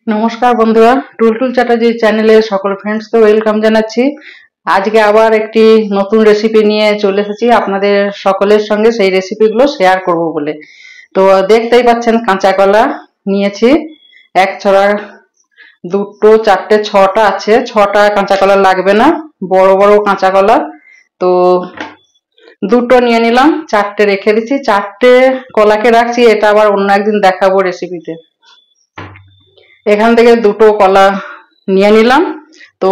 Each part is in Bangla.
নমস্কার বন্ধুরা, টুলটুল চ্যাটার্জি চ্যানেলে সকল ফ্রেন্ডসকে ওয়েলকাম জানাচ্ছি। আজকে আবার একটি নতুন রেসিপি নিয়ে চলে এসেছি আপনাদের সকলের সঙ্গে সেই রেসিপিগুলো শেয়ার করব বলে। তো দেখতেই পাচ্ছেন কাঁচা কলা নিয়েছি, এক ছড়া, দুটো, চারটে, ছটা আছে। ছটা কাঁচা কলা লাগবে না, বড় বড় কাঁচা কলা। তো দুটো নিয়ে নিলাম, চারটে রেখে দিচ্ছি। চারটে কলাকে রাখছি, এটা আবার অন্য একদিন দেখাবো রেসিপিতে। এখান থেকে দুটো কলা নিয়ে নিলাম। তো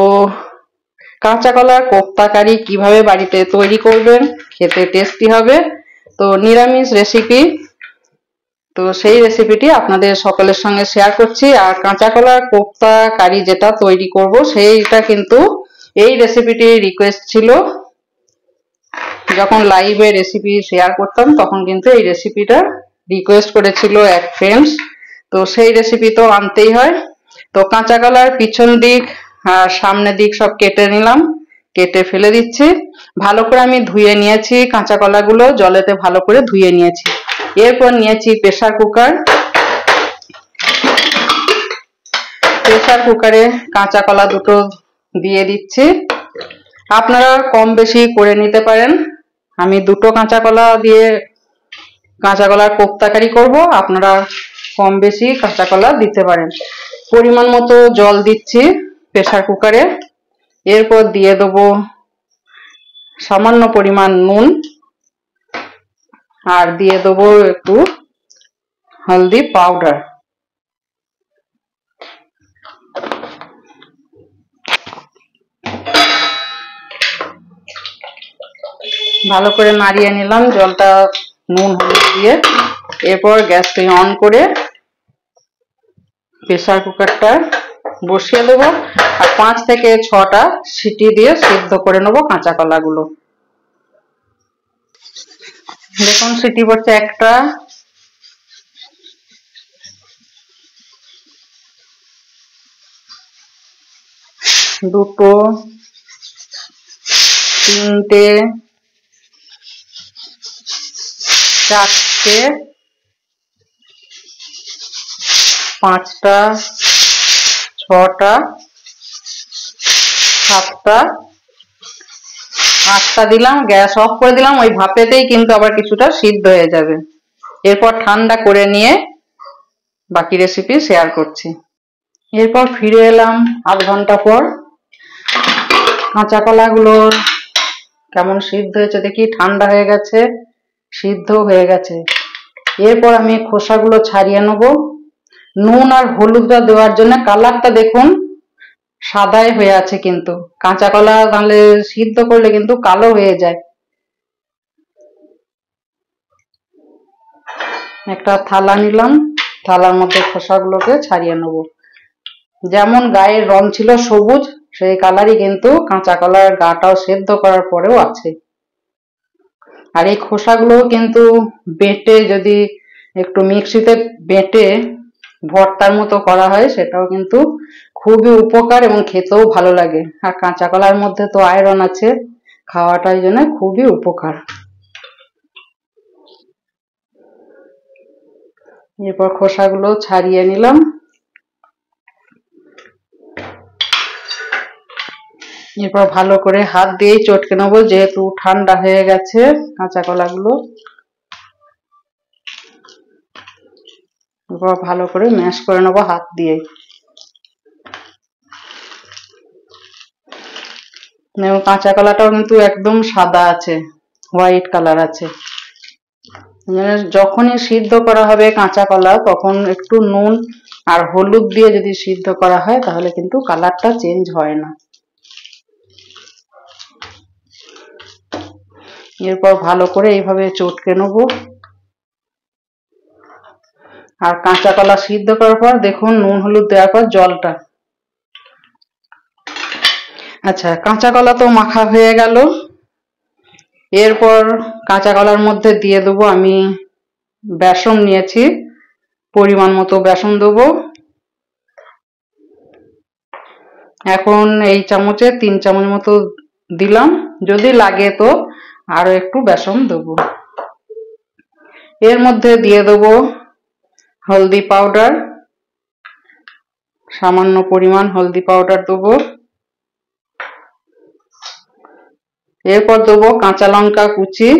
কাঁচা কলার কোপ্তা কারি কিভাবে বাড়িতে তৈরি করবেন, খেতে টেস্টি হবে। তো নিরামিষ রেসিপি, তো সেই রেসিপিটি আপনাদের সকলের সঙ্গে শেয়ার করছি। আর কাঁচা কলার কোপ্তা কারি যেটা তৈরি করব, সেইটা কিন্তু এই রেসিপিটি রিকোয়েস্ট ছিল। যখন লাইভে রেসিপি শেয়ার করতাম তখন কিন্তু এই রেসিপিটা রিকোয়েস্ট করেছিল এক ফ্রেন্ডস। তো সেই রেসিপি তো আনতেই হয়। তো কাঁচা কলার পিছন দিক আর সামনের দিক সব কেটে নিলাম, কেটে ফেলে দিচ্ছি। ভালো করে আমি ধুয়ে নিয়েছি কাঁচা কলাগুলো, জলেতে ভালো করে ধুয়ে নিয়েছি। এরপর নিয়েছি প্রেসার কুকার। প্রেসার কুকারে কাঁচা কলা দুটো দিয়ে দিচ্ছি। আপনারা কম বেশি করে নিতে পারেন। আমি দুটো কাঁচা কলা দিয়ে কাঁচা কলার কোপ্তা কারি করব, আপনারা কম বেশি কাঁচা কলা দিতে পারেন। পরিমাণ মতো জল দিচ্ছি প্রেসার কুকারে। এরপর দিয়ে দেবো সামান্য পরিমাণ নুন, আর দিয়ে দেবো একটু হলদি পাউডার। ভালো করে নাড়িয়ে নিলাম জলটা নুন হলুদ দিয়ে। এরপর গ্যাসটা অন করে প্রেসার কুকারটা বসিয়ে দেবো, আর 5 থেকে 6টা সিটি দিয়ে সিদ্ধ করে নেবো কাঁচা কলাগুলো। দেখুন সিটি পড়ছে একটা, দুটো, তিনটে, চারটে, 5টা, 6টা, 7টা, 8টা দিলাম। গ্যাস অফ করে দিলাম, ওই ভাপেতেই কিন্তু আবার কিছুটা সিদ্ধ হয়ে যাবে। এরপর ঠান্ডা করে নিয়ে বাকি রেসিপি শেয়ার করছি। এরপর ফিরে এলাম আধ ঘন্টা পর। কাঁচা কলাগুলো কেমন সিদ্ধ হয়েছে দেখি, ঠান্ডা হয়ে গেছে, সিদ্ধ হয়ে গেছে। এরপর আমি খোসাগুলো ছাড়িয়ে নেব। নুন আর হলুদটা দেওয়ার জন্য কালারটা দেখুন সাদাই হয়ে আছে, কিন্তু কাঁচা কলা তাহলে সিদ্ধ করলে কিন্তু কালো হয়ে যায়। একটা থালা নিলাম, থালার মধ্যে খোসাগুলোকে ছাড়িয়ে নেব। যেমন গায়ের রং ছিল সবুজ, সেই কালারই কিন্তু কাঁচা কলার গাটাও সেদ্ধ করার পরেও আছে। আর এই খোসাগুলো কিন্তু বেটে, যদি একটু মিক্সিতে বেটে ভর্তার মতো করা হয়, সেটাও কিন্তু খুবই উপকার এবং খেতেও ভালো লাগে। আর কাঁচা কলার মধ্যে তো আয়রন আছে, খাওয়াটার জন্য খুবই উপকার। এরপর খোসাগুলো ছাড়িয়ে নিলাম। এরপর ভালো করে হাত দিয়েই চটকে নেবো, যেহেতু ঠান্ডা হয়ে গেছে কাঁচা কলাগুলো। এরপর ভালো করে ম্যাশ করে নেবো হাত দিয়ে। কাঁচা কলাটাও কিন্তু একদম সাদা আছে, হোয়াইট কালার আছে। যখনই সিদ্ধ করা হবে কাঁচা কলা, তখন একটু নুন আর হলুদ দিয়ে যদি সিদ্ধ করা হয়, তাহলে কিন্তু কালারটা চেঞ্জ হয় না। এরপর ভালো করে এইভাবে চটকে নেব। আর কাঁচা কলা সিদ্ধ করার পর দেখুন নুন হলুদ দেওয়ার পর জলটা, আচ্ছা কাঁচা কলা তো মাখা হয়ে গেল। এরপর কাঁচা কলার মধ্যে দিয়ে দেবো আমি বেসন নিয়েছি, পরিমাণ মতো বেসন দেবো। এখন এই চামচে 3 চামচ মতো দিলাম, যদি লাগে তো আরো একটু বেসন দেবো। এর মধ্যে দিয়ে দেবো হলদি পাউডার, সামান্য পরিমাণ হলদি পাউডার দেবো। এরপর দেবো কাঁচা লঙ্কা কুচি,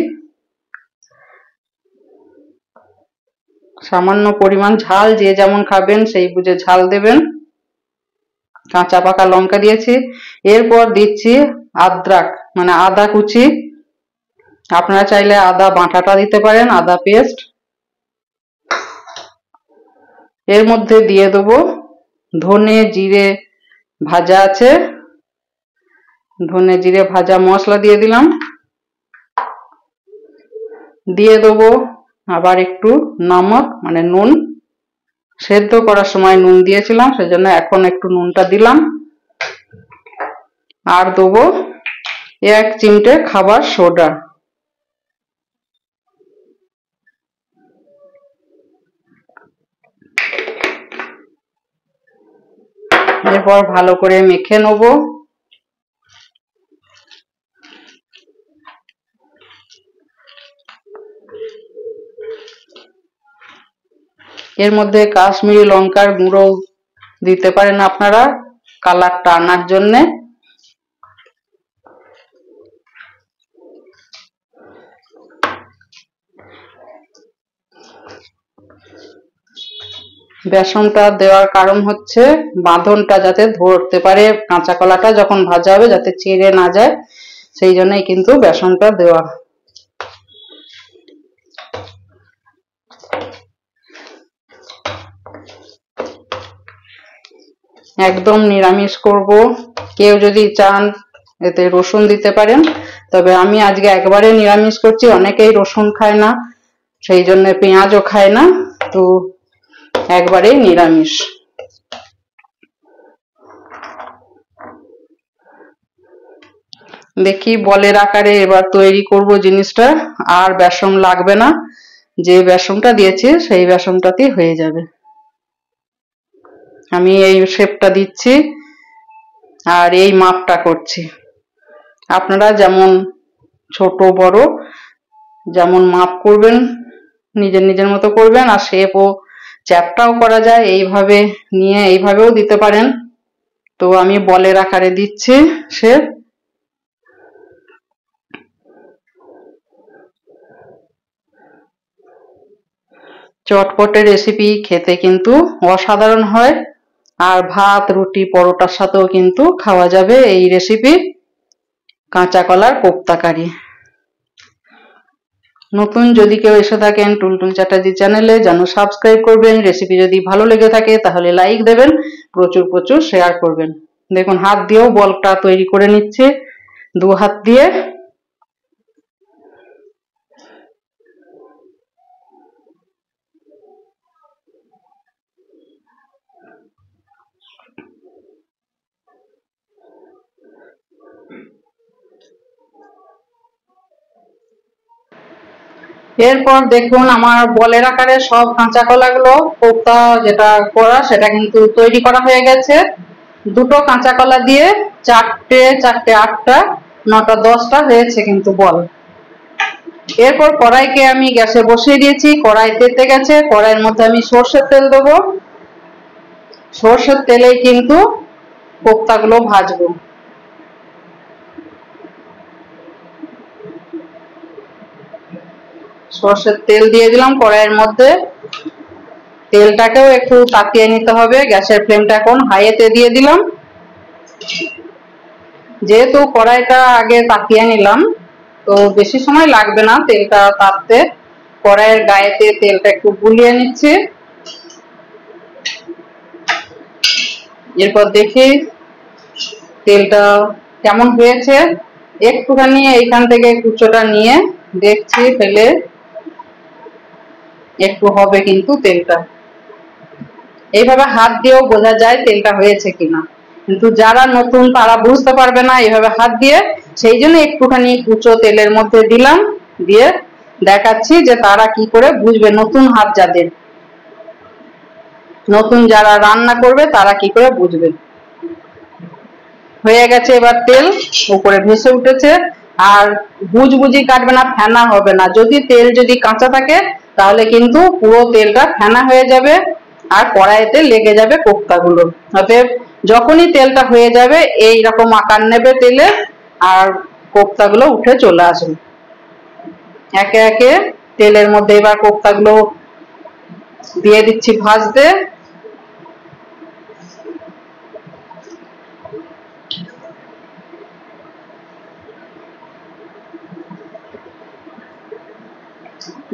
সামান্য পরিমাণ ঝাল যে যেমন খাবেন সেই বুঝে ঝাল দেবেন। কাঁচা পাকা লঙ্কা দিয়েছি। এরপর দিচ্ছি আদ্রাক মানে আদা কুচি, আপনারা চাইলে আদা বাটাটা দিতে পারেন, আদা পেস্ট। এর মধ্যে দিয়ে দেবো ধনে জিরে ভাজা আছে, ধনে জিরে ভাজা মশলা দিয়ে দিলাম। দিয়ে দেবো আবার একটু নমক মানে নুন, সেদ্ধ করার সময় নুন দিয়েছিলাম সেজন্য এখন একটু নুনটা দিলাম। আর দেবো 1 চিমটে খাবার সোডা। এরপর ভালো করে মেখে নেব। এর মধ্যে কাশ্মীরি লঙ্কার গুঁড়ো দিতে পারেন আপনারা কালারটা আনার জন্যে। বেসনটা দেওয়ার কারণ হচ্ছে বাঁধনটা যাতে ধরতে পারে কাঁচা কলাটা যখন ভাজা হবে, যাতে ছিঁড়ে না যায়, সেই জন্যই কিন্তু বেসনটা দেওয়া। একদম নিরামিষ করব, কেউ যদি চান এতে রসুন দিতে পারেন, তবে আমি আজকে একবারে নিরামিষ করছি। অনেকেই রসুন খায় না, সেই জন্য পেঁয়াজও খায় না, তো একবারেই নিরামিষ। দেখি বলের আকারে এবার তৈরি করব জিনিসটা, আর বেসন লাগবে না, যে বেসনটা দিয়েছি সেই বেসনটাতেই হয়ে যাবে। আমি এই শেপটা দিচ্ছি আর এই মাপটা করছি। আপনারা যেমন ছোট বড় যেমন মাপ করবেন নিজের নিজের মতো করবেন, আর শেপও চ্যাপটাও করা যায়, এইভাবে নিয়ে এইভাবেও দিতে পারেন। তো আমি বলের আকারে দিচ্ছি শেপ। চটপটে রেসিপি, খেতে কিন্তু অসাধারণ হয়, আর ভাত রুটি পরোটার সাথেও কিন্তু খাওয়া যাবে এই রেসিপি, কাঁচা কলার কোপ্তা কারি। নতুন যদি কেউ এসে থাকেন টুলটুল চ্যাটার্জি চ্যানেলে, যেন সাবস্ক্রাইব করবেন। রেসিপি যদি ভালো লেগে থাকে তাহলে লাইক দেবেন, প্রচুর প্রচুর শেয়ার করবেন। দেখুন হাত দিয়েও বলটা তৈরি করে নিচ্ছে, 2 হাত দিয়ে। এরপর দেখুন আমার বলের আকারে সব কাঁচা কলাগুলো কোপ্তা যেটা করা সেটা কিন্তু তৈরি করা হয়ে গেছে। 2টো কাঁচা কলা দিয়ে 4টে 8টা 9টা 10টা হয়েছে কিন্তু বল। এরপর কড়াইকে আমি গ্যাসে বসিয়ে দিয়েছি, কড়াই তেতে গেছে, কড়াইয়ের মধ্যে আমি সর্ষের তেল দেবো। সর্ষের তেলেই কিন্তু কোপ্তাগুলো ভাজবো। সর্ষের তেল দিয়ে দিলাম কড়াইয়ের মধ্যে। তেলটাকেও একটু তাতিয়ে নিতে হবে, গ্যাসের ফ্লেমটা এখন হাইতে দিয়ে দিলাম। যেহেতু কড়াইটা আগে তাতিয়ে নিলাম তো বেশি সময় লাগবে না তেলটা তাততে। কড়াইয়ের গায়েতে তেলটা একটু বুলিয়ে নিচ্ছি। এরপর দেখি তেলটা কেমন হয়েছে, একটুখানি এইখান থেকে কুচোটা নিয়ে দেখছি, ফেলে একটু হবে কিন্তু তেলটা। এইভাবে হাত দিয়েও বোঝা যায় তেলটা হয়েছে কিনা, কিন্তু যারা নতুন তারা বুঝতে পারবে না এইভাবে হাত দিয়ে, সেই জন্য একটুখানি কুচো তেলের মধ্যে দিলাম, দিয়ে দেখাচ্ছি যে তারা কি করে বুঝবে, নতুন হাত যাদের, নতুন যারা রান্না করবে তারা কি করে বুঝবে। হয়ে গেছে, এবার তেল উপরে ভেসে উঠেছে, আর বুঝবুঝি কাটবে না, ফেনা হবে না। যদি তেল যদি কাঁচা থাকে তাহলে কিন্তু পুরো তেলটা ফেনা হয়ে যাবে আর কড়াইতে লেগে যাবে কোপ্তাগুলো। অতএব যখনই তেলটা হয়ে যাবে এই রকম আকার নেবে তেলে, আর কোপ্তাগুলো উঠে চলে আসবে। একে একে তেলের মধ্যে এবার কোপ্তাগুলো দিয়ে দিচ্ছি ভাজতে।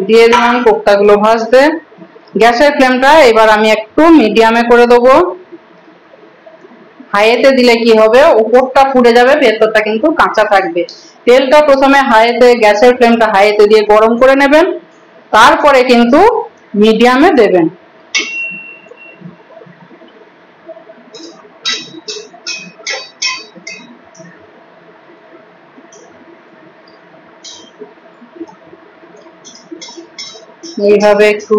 দিয়ে দিলাম কোপ্তাগুলো ভাজতে। গ্যাসের ফ্লেমটা এবার আমি একটু মিডিয়ামে করে দেবো। হাইতে দিলে কি হবে, উপরটা পুড়ে যাবে, ভেতরটা কিন্তু কাঁচা থাকবে। তেলটা প্রথমে হাইতে, গ্যাসের ফ্লেমটা হাইতে দিয়ে গরম করে নেবেন, তারপরে কিন্তু মিডিয়ামে দেবেন। এইভাবে একটু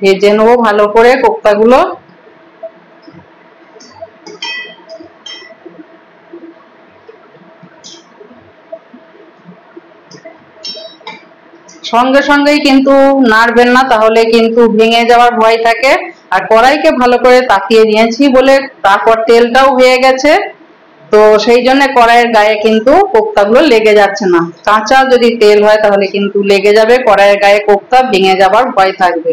ভেজে নেবো ভালো করে কোপ্তাগুলো। সঙ্গে সঙ্গেই কিন্তু নাড়বেন না, তাহলে কিন্তু ভেঙে যাওয়ার ভয় থাকে। আর কড়াইকে ভালো করে তাকিয়ে নিয়েছি বলে তারপর তেলটাও হয়ে গেছে, তো সেই জন্য কড়াইয়ের গায়ে কিন্তু কোপ্তাগুলো লেগে যাচ্ছে না। কাঁচা যদি তেল হয় তাহলে কিন্তু লেগে যাবে কড়াইয়ের গায়ে, কোপ্তা ভেঙে যাবার ভয় থাকবে।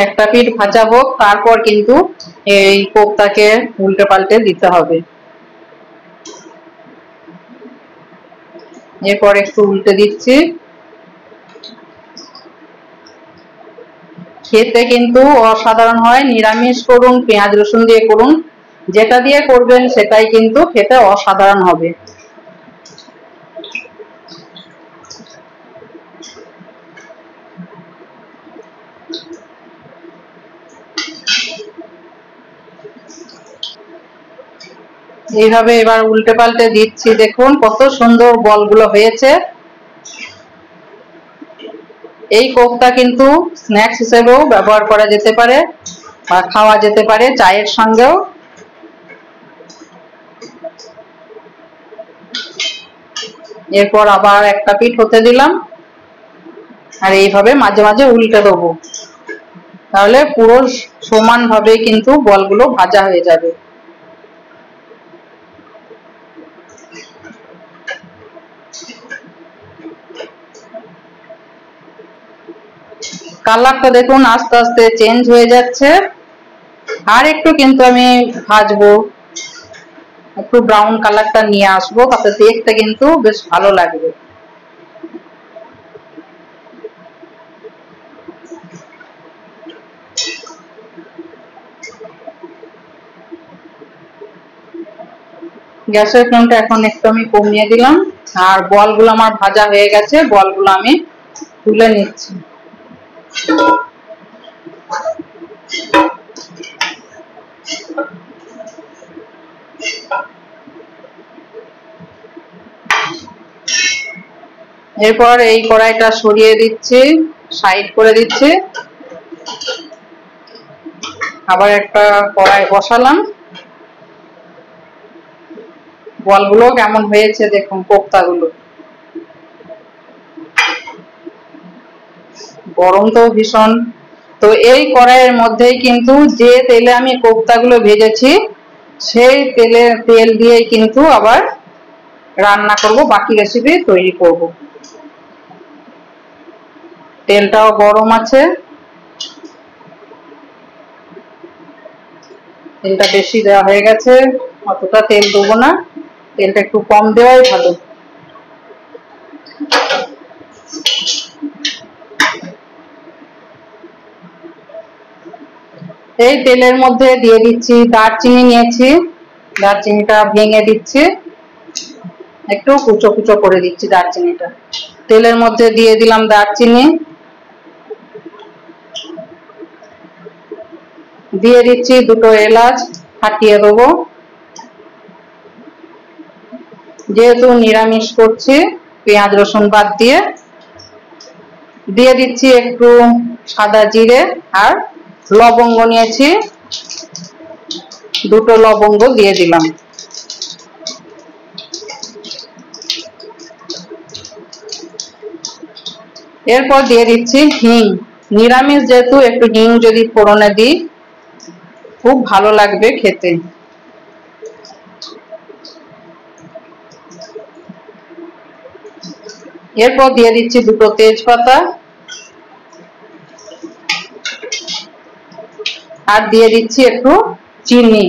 একটা পিঠ ভাজা হোক, তারপর কিন্তু এই কোপ্তাকে উল্টে পাল্টে দিতে হবে। এরপর একটু উল্টে দিচ্ছি। খেতে কিন্তু অসাধারণ হয়। নিরামিষ করুন, পেঁয়াজ রসুন দিয়ে করুন, যেটা দিয়ে করবেন সেটাই কিন্তু খেতে অসাধারণ হবে। এইভাবে এবার উল্টে পাল্টে দিচ্ছি, দেখুন কত সুন্দর বলগুলো হয়েছে। এই কোপ্তা কিন্তু স্ন্যাক্স হিসেবেও ব্যবহার করা যেতে পারে বা খাওয়া যেতে পারে চায়ের সঙ্গেও। এরপর আবার একটা পিঠ হতে দিলাম, আর এইভাবে মাঝে মাঝে উল্টে দেবো, তাহলে পুরো সমানভাবে কিন্তু বলগুলো ভাজা হয়ে যাবে। কালারটা দেখুন আস্তে আস্তে চেঞ্জ হয়ে যাচ্ছে। আর একটু কিন্তু আমি ভাজবো, একটু ব্রাউন কালারটা নিয়ে আসবো, তাতে দেখতে কিন্তু বেশ ভালো লাগবে। গ্যাসের ফ্লেমটা এখন একটু আমি কমিয়ে দিলাম, আর বলগুলো আমার ভাজা হয়ে গেছে, বলগুলো আমি তুলে নিচ্ছি। এরপর এই কড়াইটা সরিয়ে দিচ্ছি, সাইড করে দিচ্ছি। আবার একটা কড়াই বসালাম। বলগুলো কেমন হয়েছে দেখুন, কোপ্তাগুলো গরম তো ভীষণ। তো এই কড়াইয়ের মধ্যেই কিন্তু যে তেলে আমি কোপ্তাগুলো ভেজেছি সেই তেল দিয়েই কিন্তু আবার রান্না করব, বাকি রেসিপি তৈরি করব। তেলটাও গরম আছে, তেলটা বেশি দেওয়া হয়ে গেছে, অতটা তেল দেবো না, তেলটা একটু কম দেওয়াই ভালো। এই তেলের মধ্যে দিয়ে দিচ্ছি দারচিনি নিয়েছি, দারচিনিটা ভেঙে দিচ্ছি, একটু কুচো কুচো করে দিচ্ছি দারচিনিটা। তেলের মধ্যে দিয়ে দিলাম দারচিনি, দিয়ে দিচ্ছি দুটো এলাচ ফাটিয়ে দেবো। যেহেতু নিরামিষ করছি পেঁয়াজ রসুন বাদ দিয়ে, দিয়ে দিচ্ছি একটু সাদা জিরে, আর লবঙ্গ নিয়েছি দুটো লবঙ্গ দিয়ে দিলাম। এরপর দিয়ে দিচ্ছি হিং। নিরামিষ যেহেতু একটু হিং যদি ফোড়নে দিই খুব ভালো লাগবে খেতে। এরপর দিয়ে দিচ্ছি দুটো তেজপাতা আর দিয়ে দিচ্ছি একটু চিনি।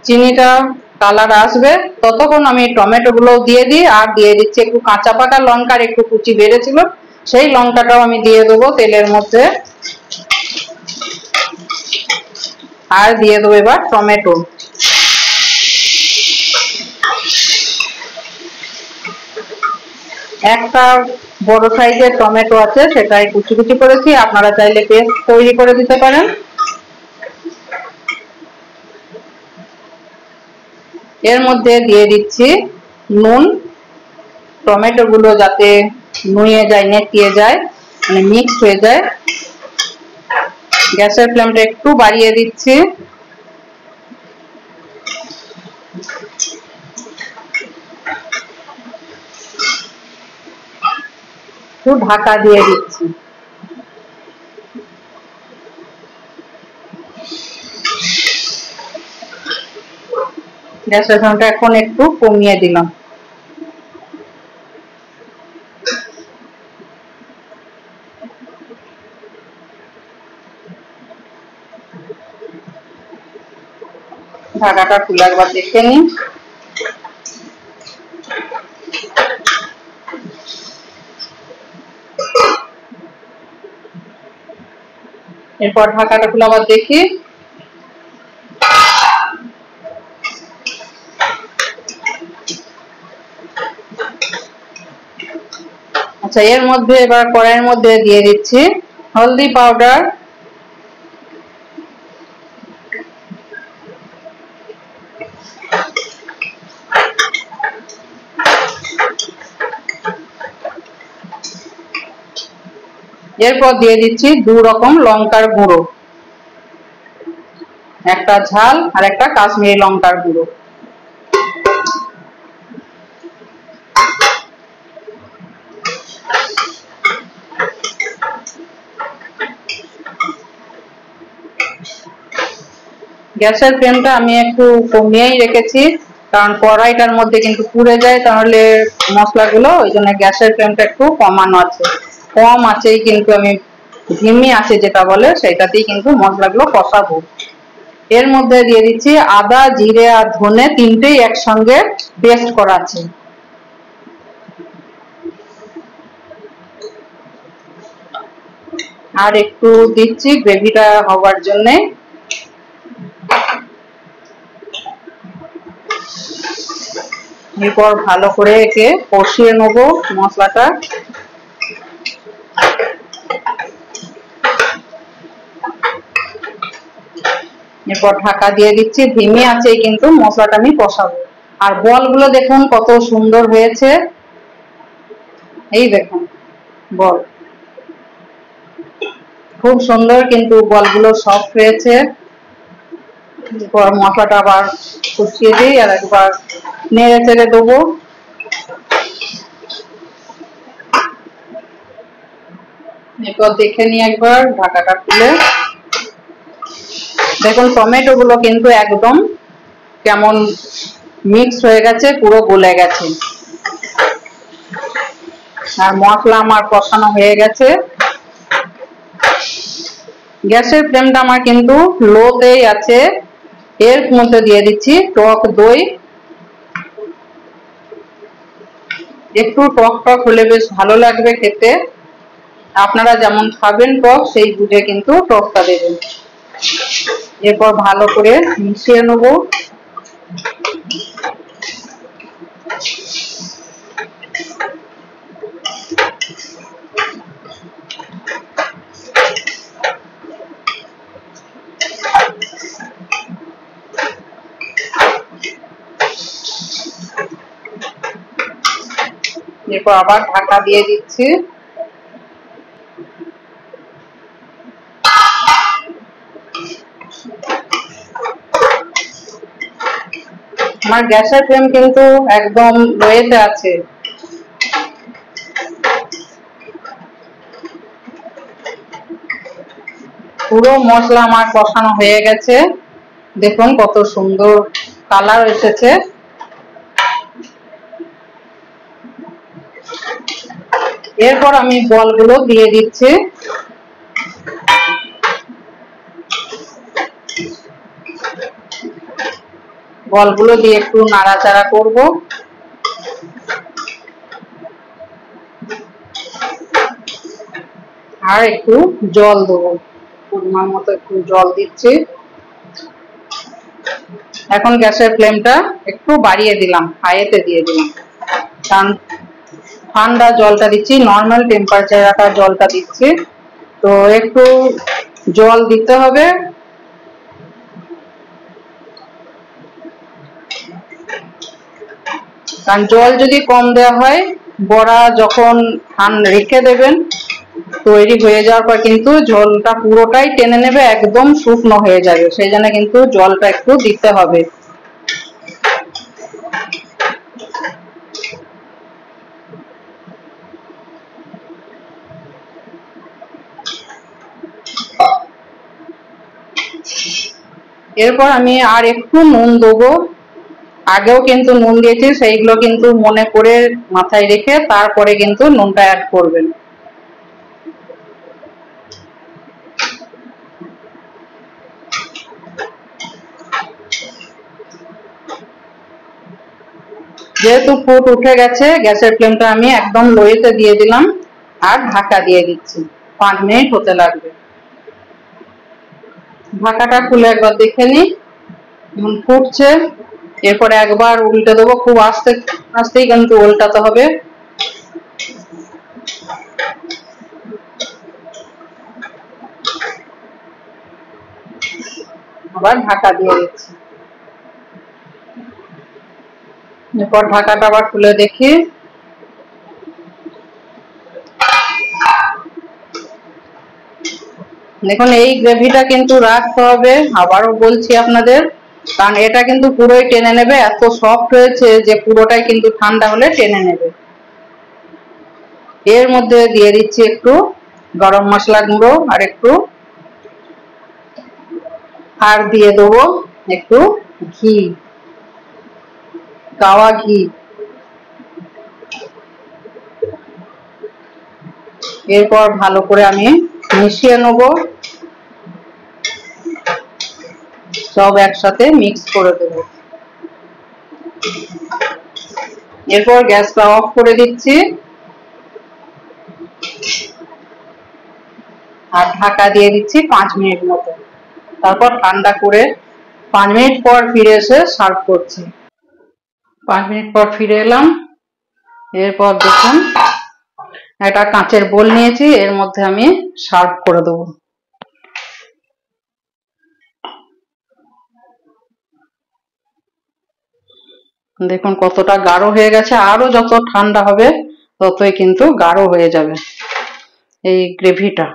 চিনিটা কালার আসবে ততক্ষণ আমি টমেটো গুলো দিয়ে দিই, আর দিয়ে দিচ্ছি একটু কাঁচা পাকা লঙ্কার একটু কুচি বেড়েছিল সেই লঙ্কাটাও আমি দিয়ে দেবো তেলের মধ্যে। আর দিয়ে দেবো এবার টমেটো। একটা বড় সাইজের টমেটো আছে সেটাই কুচি কুচি করেছি, আপনারা চাইলে পেস্ট তৈরি করে দিতে পারেন। এর মধ্যে দিয়ে দিচ্ছি নুন। টমেটো গুলো যাতে নুয়ে যায়, নেতিয়ে যায়, মানে মিক্স হয়ে যায়। গ্যাসের ফ্লেমটা একটু বাড়িয়ে দিচ্ছি। একটু ঢাকা দিয়ে দিচ্ছি। গ্যাসের ফ্লেমটা এখন একটু কমিয়ে দিলাম। ঢাকাটা খুলে একবার দেখে নিই। এরপর ঢাকাটা খুলে আবার দেখি। আচ্ছা, এর মধ্যে এবার কড়াইয়ের মধ্যে দিয়ে দিচ্ছি হলদি পাউডার, এরপর দিয়ে দিচ্ছি 2 রকম লঙ্কার গুঁড়ো, একটা ঝাল আর একটা কাশ্মীরি লঙ্কার গুঁড়ো। গ্যাসের ফ্লেমটা আমি একটু কমিয়েই রেখেছি কারণ কড়াইটার মধ্যে কিন্তু পুড়ে যায় তাহলে মশলাগুলো, ওই জন্য গ্যাসের ফ্লেমটা একটু কমানো আছে। কম আছেই কিন্তু আমি ধিমি আছে যেটা বলে সেটাতেই কিন্তু মশলাগুলো কষাবো। এর মধ্যে দিয়ে দিচ্ছি আদা, জিরে আর ধনে তিনটেই একসঙ্গে পেস্ট করা আছে। আর একটু দিচ্ছি গ্রেভিটা হওয়ার জন্য। এরপর ভালো করে একে কষিয়ে নেবো মশলাটা। এরপর ঢাকা দিয়ে দিচ্ছি, ধিমি আঁচেই কিন্তু মশলাটা আমি কষাবো। আর বলগুলো দেখুন কত সুন্দর হয়েছে, এই দেখুন বল খুব সুন্দর কিন্তু বলগুলো সফট হয়েছে। এরপর মশলাটা আবার কষিয়ে দিই আর একবার নেড়ে চেড়ে দেবো। এরপর দেখে নিই একবার ঢাকাটা খুলে। দেখুন টমেটো গুলো কিন্তু একদম কেমন মিক্স হয়ে গেছে, পুরো গলে গেছে। আর মশলা আমার কষানো হয়ে গেছে। গ্যাসের ফ্লেমটা আমার কিন্তু লোতেই আছে। এর মধ্যে দিয়ে দিচ্ছি টক দই। একটু টক টক হলে বেশ ভালো লাগবে খেতে। আপনারা যেমন খাবেন টক সেই বুঝে কিন্তু টকটা দেবেন। এরপর ভালো করে মিশিয়ে নেব। এরপর আবার ঢাকা দিয়ে দিচ্ছি। আমার গ্যাসের ফ্লেম কিন্তু একদম লোতে আছে। পুরো মশলা আমার কষানো হয়ে গেছে, দেখুন কত সুন্দর কালার এসেছে। এরপর আমি বলগুলো দিয়ে দিচ্ছি। বলগুলো দিয়ে একটু নাড়াচাড়া করব। আর একটু জল দেবো, পরিমাণ মতো একটু জল দিচ্ছি। এখন গ্যাসের ফ্লেমটা একটু বাড়িয়ে দিলাম, হাইতে দিয়ে দিলাম, কারণ ঠান্ডা জলটা দিচ্ছি, নর্মাল টেম্পারেচার রাখা জলটা দিচ্ছি, তো একটু জল দিতে হবে। কারণ জল যদি কম দেওয়া হয়, বড়া যখন রেখে দেবেন তৈরি হয়ে যাওয়ার পর কিন্তু ঝোলটা পুরোটাই টেনে নেবে, একদম শুকনো হয়ে যাবে, সেই জন্য কিন্তু জলটা একটু দিতে হবে। এরপর আমি আর একটু নুন দেবো। আগেও কিন্তু নুন দিয়েছি, সেইগুলো কিন্তু মনে করে মাথায় রেখে তারপরে কিন্তু নুনটা অ্যাড করবেন। যেহেতু ফুট উঠে গেছে, গ্যাসের ফ্লেমটা আমি একদম লোতে দিয়ে দিলাম আর ঢাকা দিয়ে দিচ্ছি। 5 মিনিট হতে লাগবে। ঢাকাটা খুলে একবার দেখে নিই, ফুটছে। এরপরে একবার উল্টে দেবো, খুব আস্তে আস্তেই কিন্তু উল্টাতে হবে। আবার ঢাকা দিয়ে দিচ্ছি। এরপর ঢাকাটা আবার খুলে দেখি। দেখুন এই গ্রেভিটা কিন্তু রাখতে হবে, আবারও বলছি আপনাদের, কারণ এটা কিন্তু পুরোই টেনে নেবে, এত সফট হয়েছে যে পুরোটাই কিন্তু ঠান্ডা হলে টেনে নেবে। এর মধ্যে দিয়ে দিচ্ছি একটু গরম মশলা গুঁড়ো আর দিয়ে দেবো একটু ঘি, গাওয়া ঘি। এরপর ভালো করে আমি মিশিয়ে নেব, সব একসাথে মিক্স করে দেব। এরপর গ্যাসটা অফ করে দিচ্ছি আর ঢাকা দিয়ে দিচ্ছি 5 মিনিট মতো। তারপর ঠান্ডা করে 5 মিনিট পর ফিরে এসে সার্ভ করছি। 5 মিনিট পর ফিরে এলাম। এরপর দেখুন একটা কাঁচের বোল নিয়েছি, এর মধ্যে আমি সার্ভ করে দেবো। দেখুন কতটা গাঢ় হয়ে গেছে, আরো যত ঠান্ডা হবে ততই কিন্তু গাঢ় হয়ে যাবে এই গ্রেভিটা।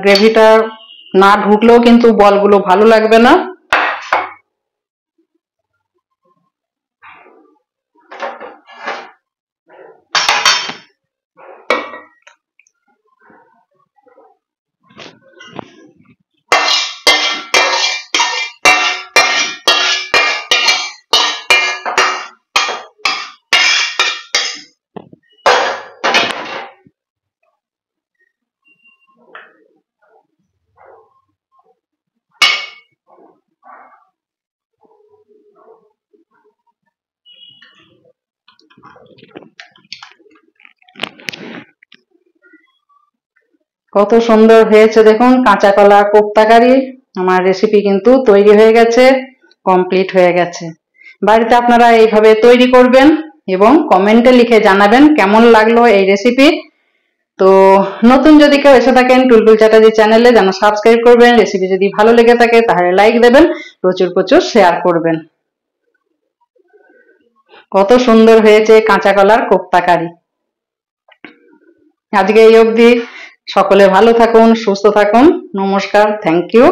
গ্রেভিটা না ঢুকলেও কিন্তু বলগুলো ভালো লাগবে না। কত সুন্দর হয়েছে দেখুন, কাঁচা কলা কোপ্তা কারি। আমার রেসিপি কিন্তু তৈরি হয়ে গেছে, কমপ্লিট হয়ে গেছে। বাড়িতে আপনারা এইভাবে তৈরি করবেন এবং কমেন্টে লিখে জানাবেন কেমন লাগলো এই রেসিপি। তো নতুন যদি কেউ এসে থাকেন টুলটুল চ্যাটার্জি চ্যানেলে, যেন সাবস্ক্রাইব করবেন। রেসিপি যদি ভালো লেগে থাকে তাহলে লাইক দেবেন, প্রচুর প্রচুর শেয়ার করবেন। কত সুন্দর হয়েছে কাঁচা কলার কোপ্তা কারি। আজকে এই অবধি, সকলে ভালো থাকুন, সুস্থ থাকুন। নমস্কার, থ্যাংক ইউ।